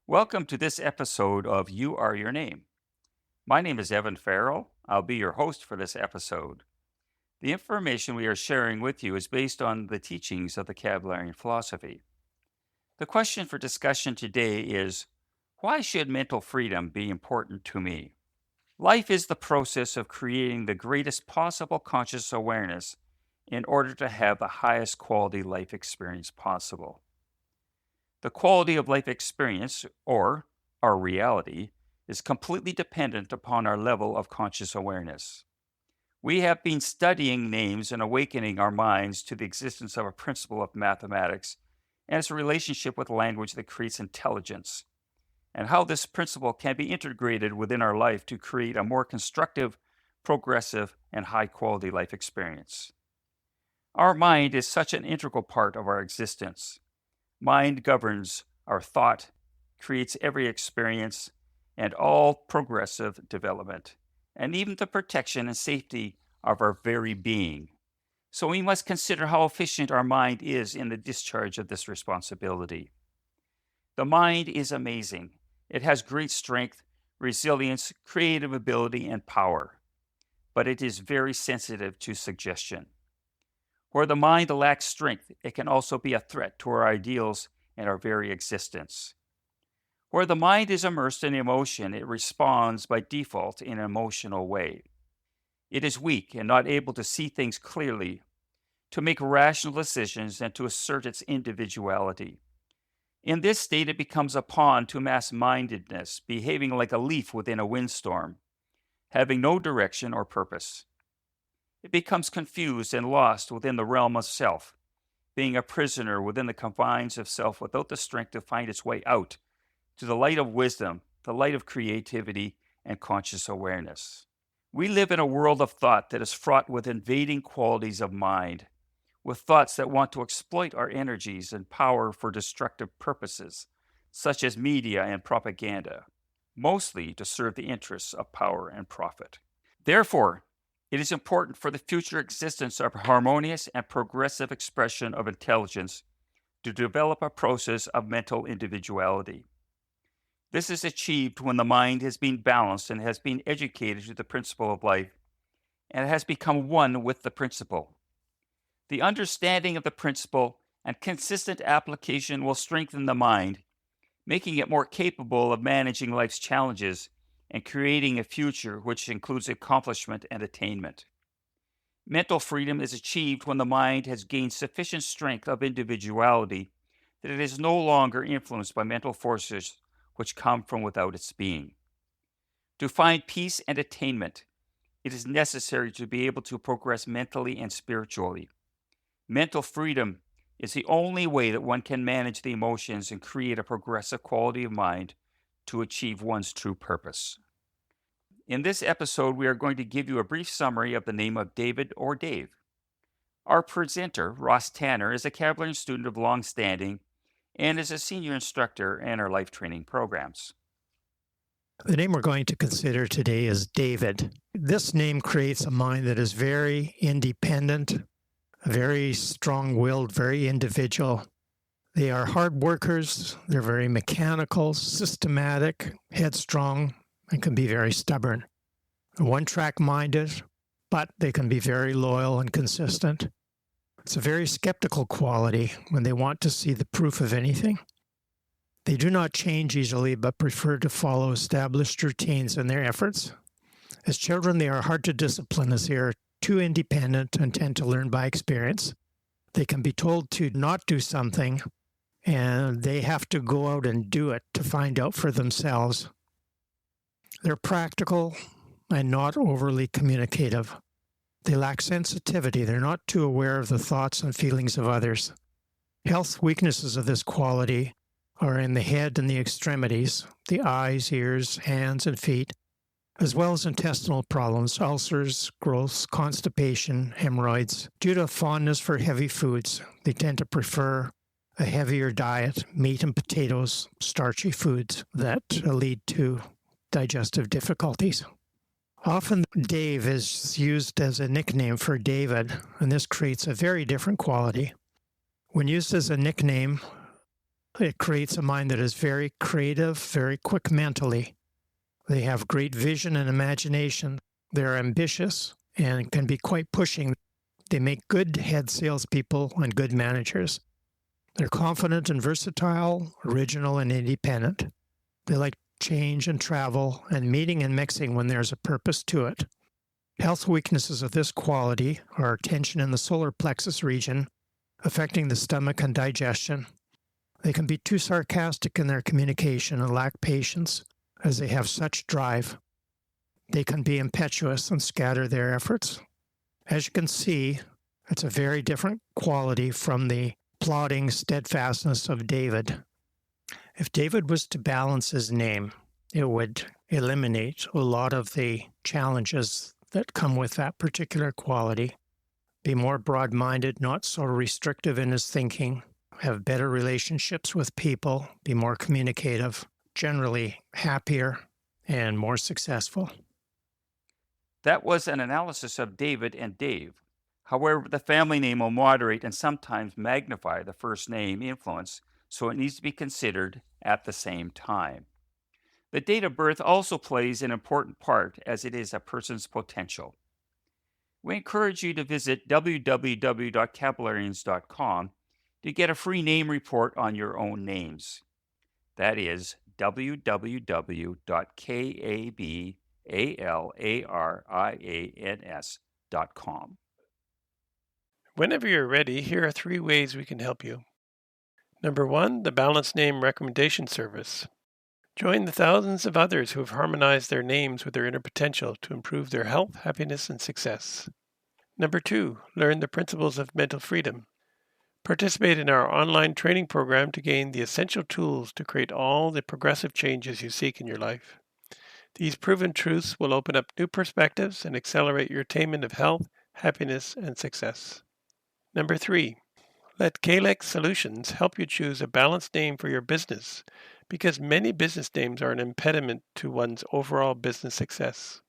Welcome to this episode of You Are Your Name. My name is Evan Farrell. I'll be your host for this episode. The information we are sharing with you is based on the teachings of the Kepleronian philosophy. The question for discussion today is, why should mental freedom be important to me? Life is the process of creating the greatest possible conscious awareness in order to have the highest quality life experience possible. The quality of life experience, or our reality, is completely dependent upon our level of conscious awareness. We have been studying names and awakening our minds to the existence of a principle of mathematics and its relationship with language that creates intelligence, and how this principle can be integrated within our life to create a more constructive, progressive, and high quality life experience. Our mind is such an integral part of our existence. Mind governs our thought, creates every experience, and all progressive development, and even the protection and safety of our very being. So we must consider how efficient our mind is in the discharge of this responsibility. The mind is amazing. It has great strength, resilience, creative ability, and power, but it is very sensitive to suggestion. Where the mind lacks strength, it can also be a threat to our ideals and our very existence. Where the mind is immersed in emotion, it responds by default in an emotional way. It is weak and not able to see things clearly, to make rational decisions, and to assert its individuality. In this state, it becomes a pawn to mass mindedness, behaving like a leaf within a windstorm, having no direction or purpose. It becomes confused and lost within the realm of self, being a prisoner within the confines of self without the strength to find its way out to the light of wisdom, the light of creativity and conscious awareness. We live in a world of thought that is fraught with invading qualities of mind, with thoughts that want to exploit our energies and power for destructive purposes, such as media and propaganda, mostly to serve the interests of power and profit. Therefore, it is important for the future existence of harmonious and progressive expression of intelligence to develop a process of mental individuality. This is achieved when the mind has been balanced and has been educated to the principle of life and has become one with the principle. The understanding of the principle and consistent application will strengthen the mind, making it more capable of managing life's challenges and creating a future which includes accomplishment and attainment. Mental freedom is achieved when the mind has gained sufficient strength of individuality that it is no longer influenced by mental forces which come from without its being. To find peace and attainment, it is necessary to be able to progress mentally and spiritually. Mental freedom is the only way that one can manage the emotions and create a progressive quality of mind to achieve one's true purpose. In this episode, we are going to give you a brief summary of the name of David or Dave. Our presenter, Ross Tanner, is a Kepler student of long standing and is a senior instructor in our life training programs. The name we're going to consider today is David. This name creates a mind that is very independent, very strong-willed, very individual. They are hard workers, they're very mechanical, systematic, headstrong, and can be very stubborn. One-track minded, but they can be very loyal and consistent. It's a very skeptical quality when they want to see the proof of anything. They do not change easily, but prefer to follow established routines in their efforts. As children, they are hard to discipline as they are too independent and tend to learn by experience. They can be told to not do something, and they have to go out and do it to find out for themselves. They're practical and not overly communicative. They lack sensitivity. They're not too aware of the thoughts and feelings of others. Health weaknesses of this quality are in the head and the extremities, the eyes, ears, hands, and feet, as well as intestinal problems, ulcers, growths, constipation, hemorrhoids. Due to a fondness for heavy foods, they tend to prefer a heavier diet, meat and potatoes, starchy foods that lead to digestive difficulties. Often Dave is used as a nickname for David, and this creates a very different quality. When used as a nickname, It creates a mind that is very creative, very quick mentally. They have great vision and imagination. They're ambitious and can be quite pushing. They make good head salespeople and good managers. They're confident and versatile, original and independent. They like change and travel and meeting and mixing when there's a purpose to it. Health weaknesses of this quality are tension in the solar plexus region, affecting the stomach and digestion. They can be too sarcastic in their communication and lack patience, as they have such drive. They can be impetuous and scatter their efforts. As you can see, it's a very different quality from the plodding steadfastness of David. If David was to balance his name, it would eliminate a lot of the challenges that come with that particular quality. Be more broad-minded, not so restrictive in his thinking, have better relationships with people, be more communicative, generally happier and more successful. That was an analysis of David and Dave. However, the family name will moderate and sometimes magnify the first name influence, so it needs to be considered at the same time. The date of birth also plays an important part as it is a person's potential. We encourage you to visit www.cabularians.com to get a free name report on your own names. That is www.cabularians.com. Whenever you're ready, here are 3 ways we can help you. Number 1, the Balanced Name Recommendation Service. Join the thousands of others who have harmonized their names with their inner potential to improve their health, happiness, and success. Number 2, learn the principles of mental freedom. Participate in our online training program to gain the essential tools to create all the progressive changes you seek in your life. These proven truths will open up new perspectives and accelerate your attainment of health, happiness, and success. Number 3, let Kalex Solutions help you choose a balanced name for your business, because many business names are an impediment to one's overall business success.